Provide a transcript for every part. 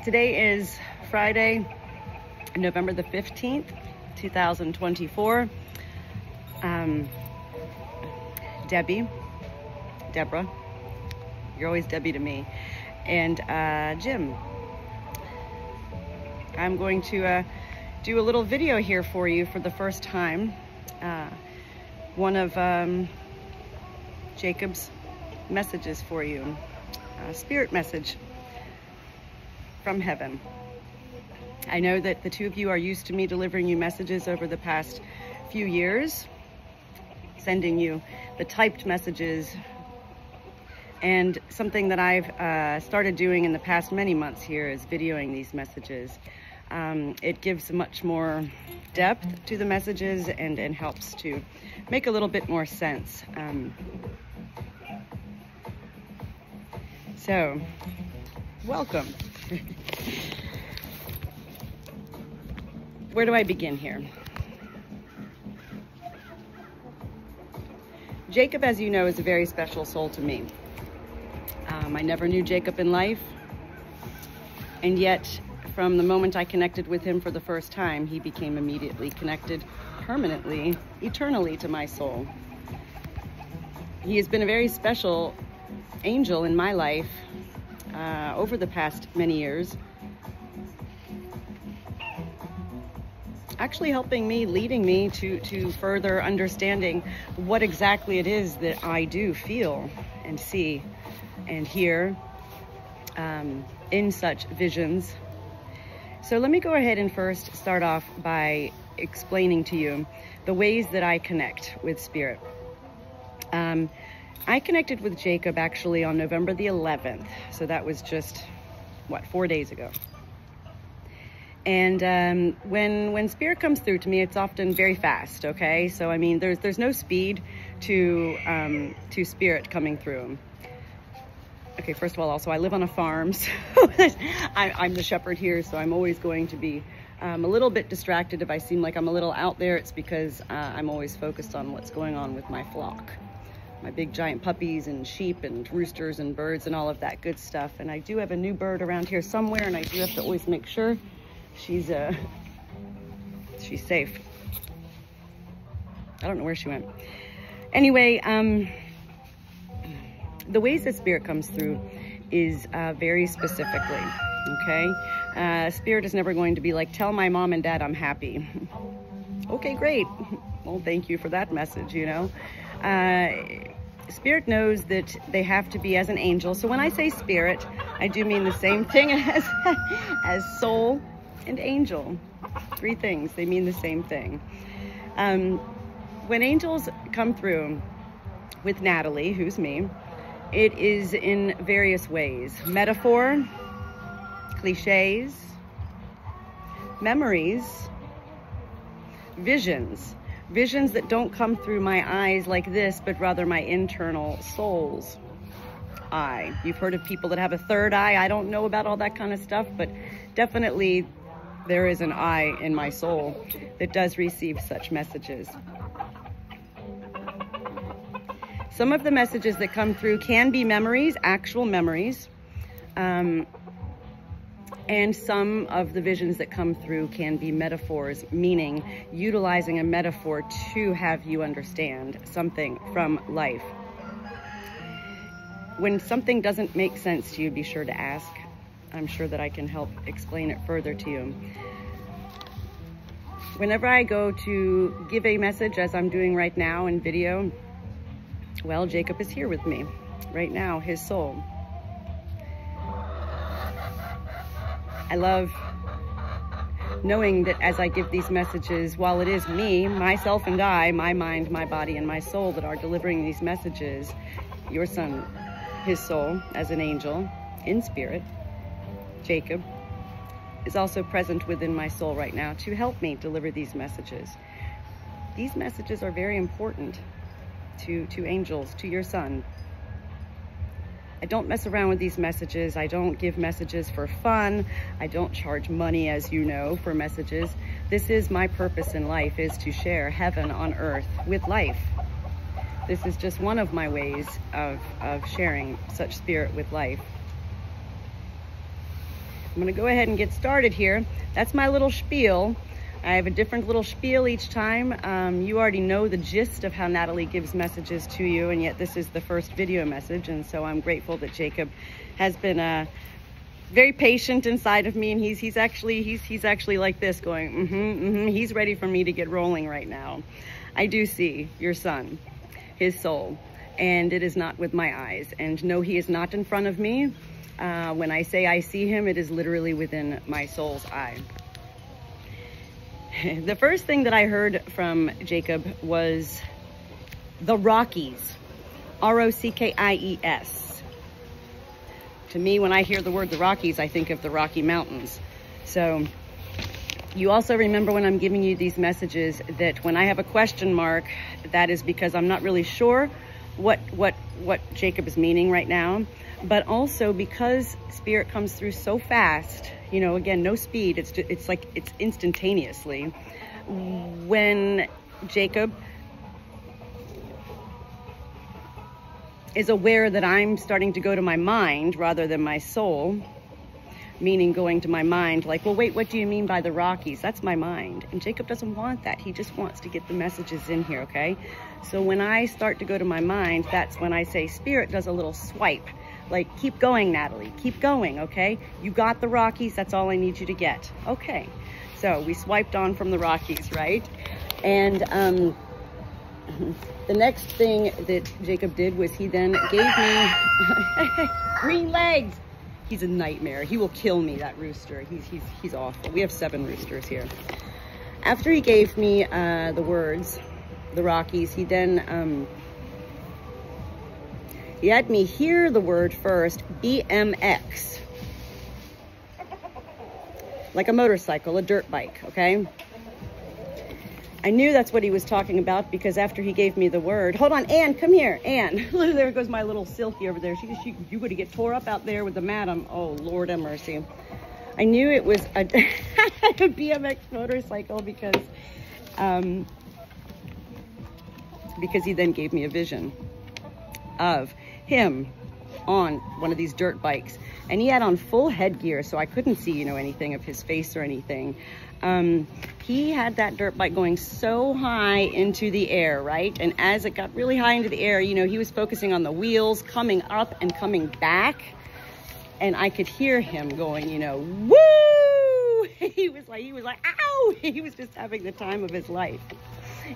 Today is Friday, November the 15th, 2024. Deborah, you're always Debbie to me, and Jim. I'm going to do a little video here for you for the first time. One of Jacob's messages for you, a spirit message from heaven. I know that the two of you are used to me delivering you messages over the past few years, sending you the typed messages, and something that I've started doing in the past many months here is videoing these messages. It gives much more depth to the messages and helps to make a little bit more sense. So, welcome. Where do I begin here? Jacob, as you know, is a very special soul to me. I never knew Jacob in life, and yet from the moment I connected with him for the first time, he became immediately connected, permanently, eternally to my soul. He has been a very special angel in my life over the past many years, actually helping me, leading me to further understanding what exactly it is that I do feel and see and hear in such visions. So let me go ahead and first start off by explaining to you the ways that I connect with spirit. I connected with Jacob actually on November the 11th. So that was just, 4 days ago. And when spirit comes through to me, it's often very fast, okay? So, I mean, there's no speed to spirit coming through. Okay, first of all, also, I live on a farm, so I'm the shepherd here, so I'm always going to be a little bit distracted. If I seem like I'm a little out there, it's because I'm always focused on what's going on with my flock. My big giant puppies and sheep and roosters and birds and all of that good stuff. And I do have a new bird around here somewhere, and I do have to always make sure she's safe. I don't know where she went. Anyway, the ways that spirit comes through is very specifically, okay? Spirit is never going to be like, tell my mom and dad I'm happy. Okay, great. Well, thank you for that message, you know. Spirit knows that they have to be as an angel. So when I say spirit, I do mean the same thing as soul and angel. Three things, they mean the same thing. When angels come through with Natalie, who's me, it is in various ways. Metaphor, cliches, memories, visions. Visions that don't come through my eyes like this, but rather my internal soul's eye. You've heard of people that have a third eye. I don't know about all that kind of stuff, but definitely there is an eye in my soul that does receive such messages. Some of the messages that come through can be memories, actual memories, and some of the visions that come through can be metaphors, meaning utilizing a metaphor to have you understand something from life. When something doesn't make sense to you, be sure to ask. I'm sure that I can help explain it further to you. Whenever I go to give a message, as I'm doing right now in video, well, Jacob is here with me right now, his soul. I love knowing that as I give these messages, while it is me, myself and I, my mind, my body, and my soul that are delivering these messages, your son, his soul, as an angel, in spirit, Jacob, is also present within my soul right now to help me deliver these messages. These messages are very important to angels, to your son. I don't mess around with these messages. I don't give messages for fun. I don't charge money, as you know, for messages. This is my purpose in life, is to share heaven on earth with life. This is just one of my ways of sharing such spirit with life. I'm gonna go ahead and get started here. That's my little spiel. I have a different little spiel each time. You already know the gist of how Natalie gives messages to you, and yet this is the first video message, and so I'm grateful that Jacob has been very patient inside of me, and he's actually like this, going, he's ready for me to get rolling right now. I do see your son, his soul, and it is not with my eyes. And no, he is not in front of me. When I say I see him, it is literally within my soul's eye. The first thing that I heard from Jacob was the Rockies, R-O-C-K-I-E-S. To me, when I hear the word the Rockies, I think of the Rocky Mountains. So you also remember when I'm giving you these messages that when I have a question mark, that is because I'm not really sure what Jacob is meaning right now, but also because Spirit comes through so fast. You know, again, no speed. It's like it's instantaneously. When Jacob is aware that I'm starting to go to my mind rather than my soul, meaning going to my mind, like, well, wait, what do you mean by the Rockies? That's my mind. And Jacob doesn't want that. He just wants to get the messages in here, okay? So when I start to go to my mind, that's when I say Spirit does a little swipe. Like, keep going, Natalie, keep going, okay? You got the Rockies, that's all I need you to get. Okay, so we swiped on from the Rockies, right? And the next thing that Jacob did was he then gave me green legs. He's a nightmare. He will kill me, that rooster. He's awful. We have 7 roosters here. After he gave me the words, the Rockies, he then he had me hear the word first, BMX. Like a motorcycle, a dirt bike, okay? I knew that's what he was talking about because after he gave me the word, hold on, Anne, come here, Anne. There goes my little Silky over there. You're going to get tore up out there with the madam. Oh, Lord have mercy. I knew it was a BMX motorcycle because he then gave me a vision of him on one of these dirt bikes, and he had on full headgear, so I couldn't see, you know, anything of his face or anything. He had that dirt bike going so high into the air, right? And as it got really high into the air, you know, he was focusing on the wheels coming up and coming back, and I could hear him going, you know, woo! He was like, ow! He was just having the time of his life.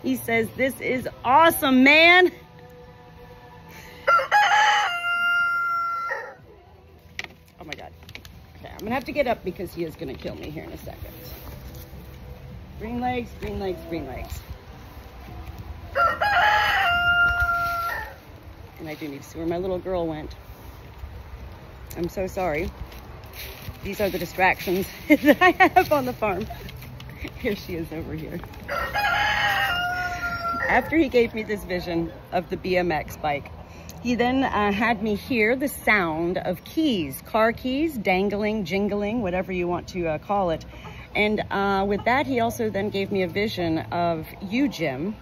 He says, this is awesome, man. Oh my God. Okay, I'm gonna have to get up because he is gonna kill me here in a second. Green legs, green legs, green legs. And I do need to see where my little girl went. I'm so sorry. These are the distractions that I have on the farm. Here she is over here. After he gave me this vision of the BMX bike, he then had me hear the sound of keys, car keys, dangling, jingling, whatever you want to call it. And with that, he also then gave me a vision of you, Jim,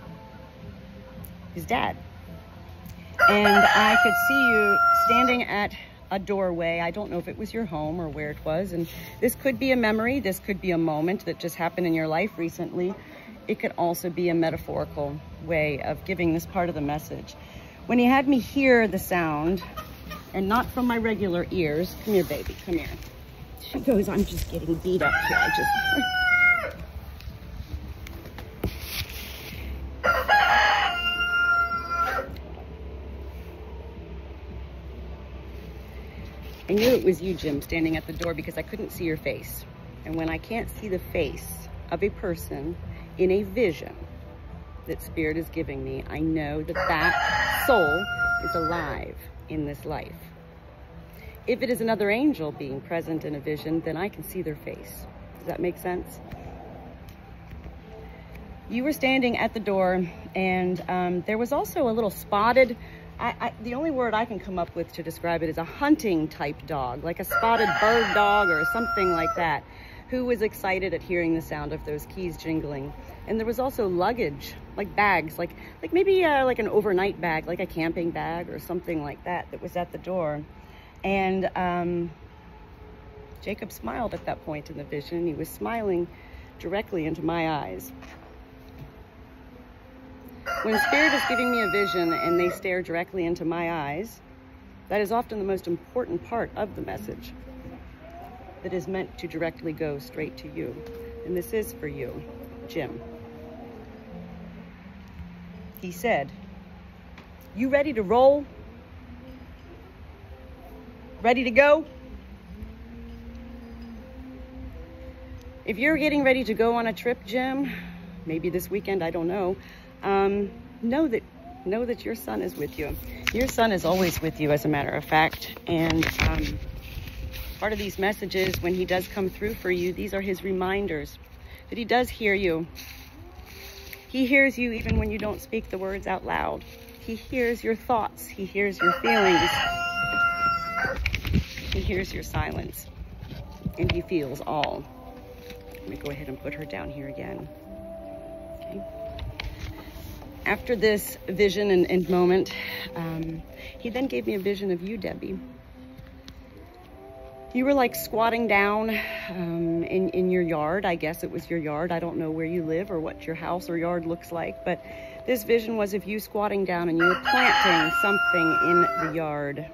his dad. And I could see you standing at a doorway. I don't know if it was your home or where it was. And this could be a memory. This could be a moment that just happened in your life recently. It could also be a metaphorical way of giving this part of the message. When he had me hear the sound, and not from my regular ears, come here, baby, come here. She goes, I'm just getting beat up here. I knew it was you, Jim, standing at the door because I couldn't see your face. And when I can't see the face of a person in a vision that Spirit is giving me, I know that that soul is alive in this life. If it is another angel being present in a vision, then I can see their face. Does that make sense? You were standing at the door, and there was also a little spotted, the only word I can come up with to describe it is a hunting type dog, like a spotted bird dog or something like that, who was excited at hearing the sound of those keys jingling. And there was also luggage, like bags, like maybe like an overnight bag, like a camping bag or something like that, that was at the door. And Jacob smiled at that point in the vision. He was smiling directly into my eyes. When Spirit is giving me a vision and they stare directly into my eyes, that is often the most important part of the message that is meant to directly go straight to you. And this is for you, Jim. He said, "You ready to roll? Ready to go?" If you're getting ready to go on a trip, Jim, maybe this weekend, I don't know, know that your son is with you. Your son is always with you, as a matter of fact. And part of these messages, when he does come through for you, these are his reminders that he does hear you. He hears you even when you don't speak the words out loud. He hears your thoughts. He hears your feelings. He hears your silence. And he feels all. Let me go ahead and put her down here again. Okay. After this vision and moment, he then gave me a vision of you, Debbie. You were like squatting down in your yard. I guess it was your yard. I don't know where you live or what your house or yard looks like, but this vision was of you squatting down and you were planting something in the yard.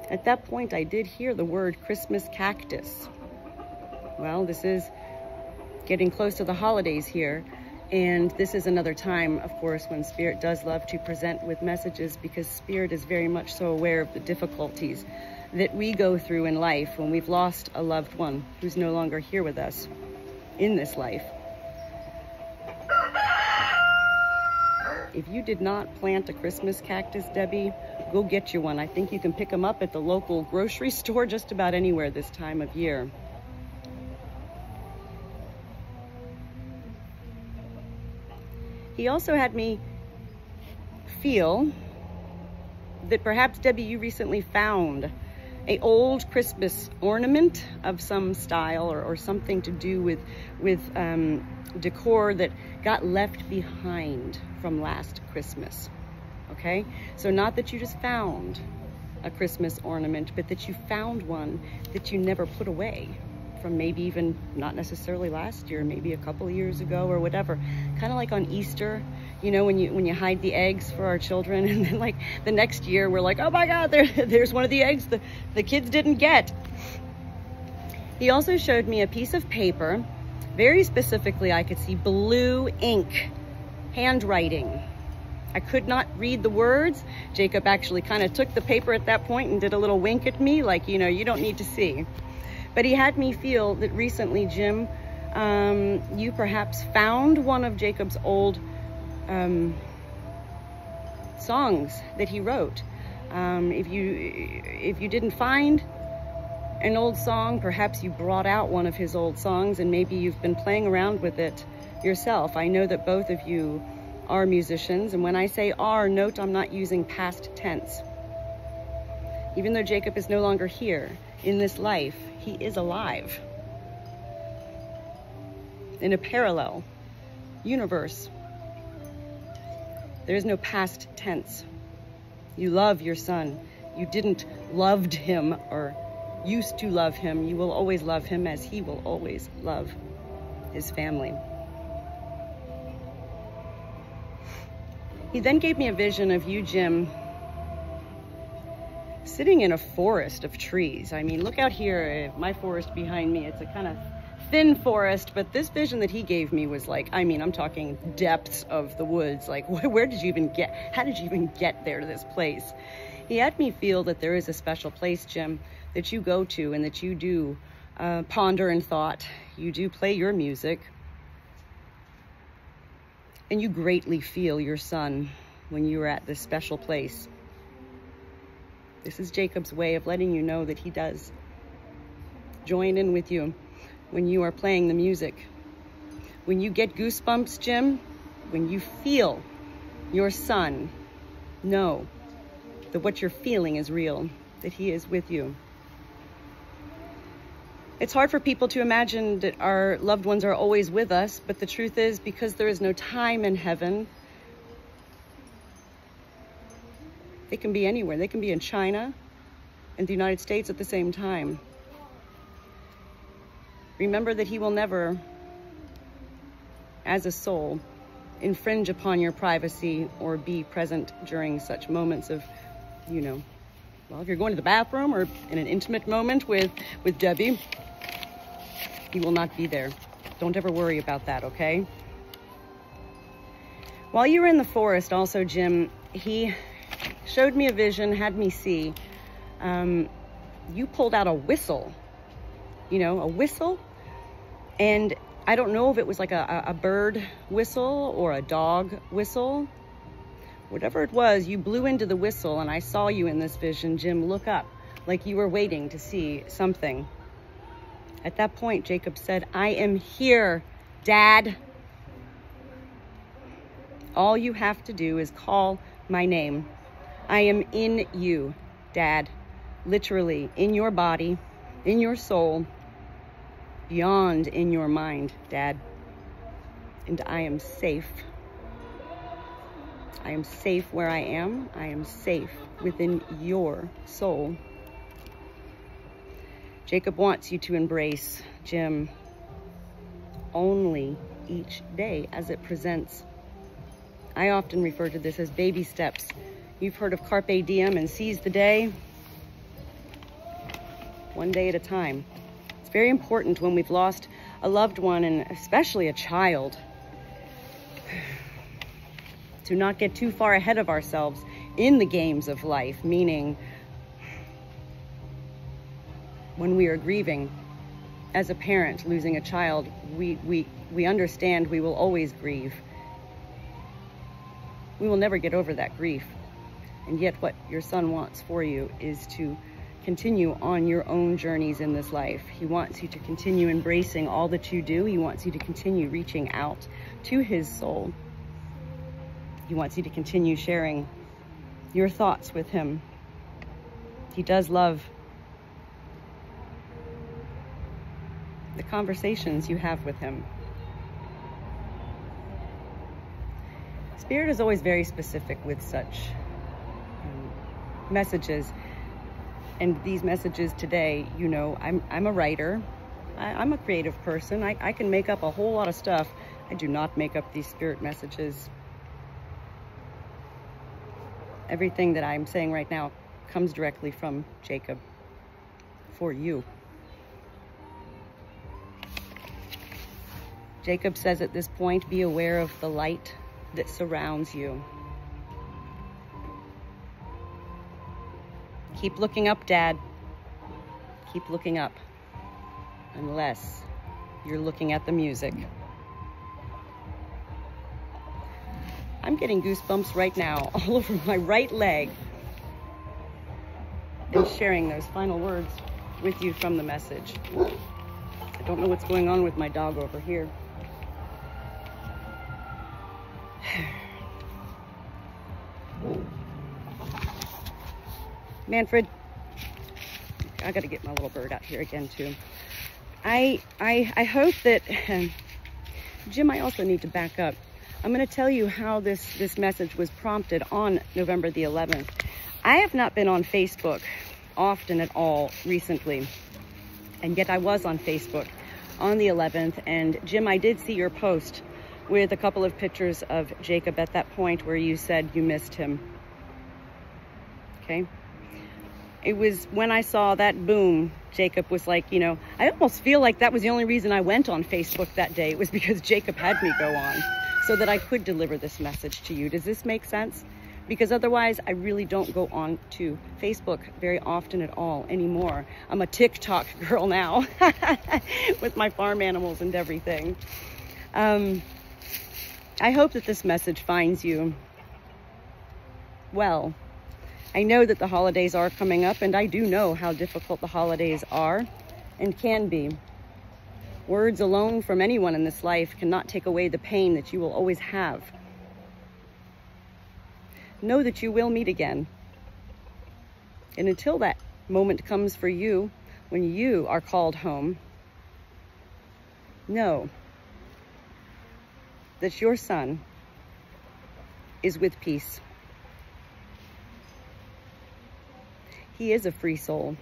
At that point, I did hear the word Christmas cactus. Well, this is getting close to the holidays here, and this is another time, of course, when Spirit does love to present with messages, because Spirit is very much so aware of the difficulties that we go through in life when we've lost a loved one who's no longer here with us in this life. If you did not plant a Christmas cactus, Debbie, go get you one. I think you can pick them up at the local grocery store just about anywhere this time of year. He also had me feel that perhaps, Debbie, you recently found an old Christmas ornament of some style or something to do with decor that got left behind from last Christmas, okay? So not that you just found a Christmas ornament, but that you found one that you never put away from maybe even not necessarily last year, maybe a couple of years ago or whatever. Kind of like on Easter, you know, when you hide the eggs for our children, and then like the next year we're like, oh my God, there's one of the eggs the kids didn't get. He also showed me a piece of paper. Very specifically, I could see blue ink, handwriting. I could not read the words. Jacob actually kind of took the paper at that point and did a little wink at me, like, you know, you don't need to see. But he had me feel that recently, Jim, you perhaps found one of Jacob's old songs that he wrote. If you didn't find an old song, perhaps you brought out one of his old songs and maybe you've been playing around with it yourself. I know that both of you are musicians, and when I say are, note I'm not using past tense. Even though Jacob is no longer here in this life, he is alive in a parallel universe. There is no past tense. You love your son. You didn't loved him or used to love him. You will always love him as he will always love his family. He then gave me a vision of you, Jim, sitting in a forest of trees. I mean, look out here, my forest behind me. It's a kind of thin forest, but this vision that he gave me was like, I mean, I'm talking depths of the woods. Like, where did you even get, how did you even get there to this place? He had me feel that there is a special place, Jim, that you go to and that you do ponder in thought. You do play your music. And you greatly feel your son when you are at this special place. This is Jacob's way of letting you know that he does join in with you when you are playing the music. When you get goosebumps, Jim, when you feel your son, know that what you're feeling is real, that he is with you. It's hard for people to imagine that our loved ones are always with us, but the truth is, because there is no time in heaven, they can be anywhere. They can be in China, and the United States at the same time. Remember that he will never, as a soul, infringe upon your privacy or be present during such moments of, you know, well, if you're going to the bathroom or in an intimate moment with Debbie, he will not be there. Don't ever worry about that, okay? While you were in the forest also, Jim, he showed me a vision, had me see. You pulled out a whistle, you know, a whistle. And I don't know if it was like a bird whistle or a dog whistle. Whatever it was, you blew into the whistle, and I saw you in this vision, Jim, look up like you were waiting to see something. At that point, Jacob said, I am here, Dad. All you have to do is call my name. I am in you, Dad. Literally, in your body, in your soul, beyond in your mind, Dad. And I am safe. I am safe where I am. I am safe within your soul. Jacob wants you to embrace, Jim, only each day as it presents. I often refer to this as baby steps. You've heard of carpe diem and seize the day. One day at a time. It's very important when we've lost a loved one, and especially a child, to not get too far ahead of ourselves in the games of life, meaning when we are grieving as a parent, losing a child, we understand we will always grieve. We will never get over that grief. And yet what your son wants for you is to continue on your own journeys in this life. He wants you to continue embracing all that you do. He wants you to continue reaching out to his soul. He wants you to continue sharing your thoughts with him. He does love the conversations you have with him. Spirit is always very specific with such messages. And these messages today, you know, I'm a writer. I'm a creative person. I can make up a whole lot of stuff. I do not make up these spirit messages. Everything that I'm saying right now comes directly from Jacob for you. Jacob says at this point, be aware of the light that surrounds you. Keep looking up, Dad. Keep looking up. Unless you're looking at the music. I'm getting goosebumps right now all over my right leg. And sharing those final words with you from the message. I don't know what's going on with my dog over here. Manfred, I gotta get my little bird out here again too. I hope that, Jim, I also need to back up. I'm gonna tell you how this message was prompted on November the 11th. I have not been on Facebook often at all recently, and yet I was on Facebook on the 11th, and Jim, I did see your post with a couple of pictures of Jacob at that point where you said you missed him. Okay? It was when I saw that boom, Jacob was like, you know, I almost feel like that was the only reason I went on Facebook that day. It was because Jacob had me go on so that I could deliver this message to you. Does this make sense? Because otherwise, I really don't go on to Facebook very often at all anymore. I'm a TikTok girl now with my farm animals and everything. I hope that this message finds you well. I know that the holidays are coming up, and I do know how difficult the holidays are and can be. Words alone from anyone in this life cannot take away the pain that you will always have. Know that you will meet again. And until that moment comes for you, when you are called home, know that your son is with peace. He is a free soul.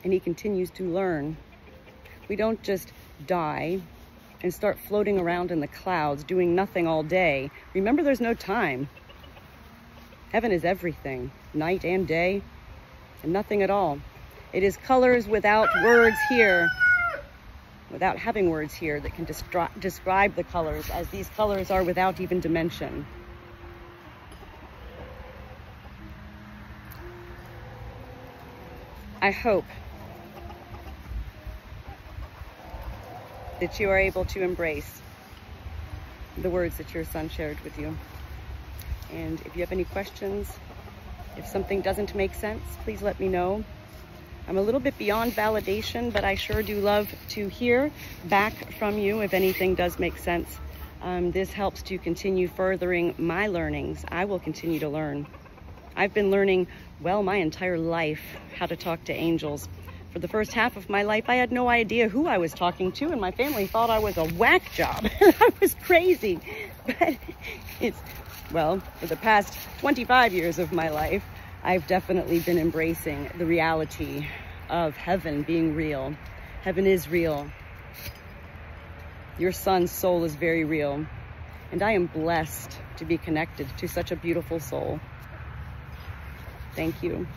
And he continues to learn. We don't just die and start floating around in the clouds, doing nothing all day. Remember, there's no time. Heaven is everything, night and day, and nothing at all. It is colors without words here, without having words here that can describe the colors, as these colors are without even dimension. I hope that you are able to embrace the words that your son shared with you. And if you have any questions, if something doesn't make sense, please let me know. I'm a little bit beyond validation, but I sure do love to hear back from you if anything does make sense. This helps to continue furthering my learnings. I will continue to learn. I've been learning, well, my entire life how to talk to angels. For the first half of my life, I had no idea who I was talking to, and my family thought I was a whack job. I was crazy. But well, for the past 25 years of my life, I've definitely been embracing the reality of heaven being real. Heaven is real. Your son's soul is very real. And I am blessed to be connected to such a beautiful soul. Thank you.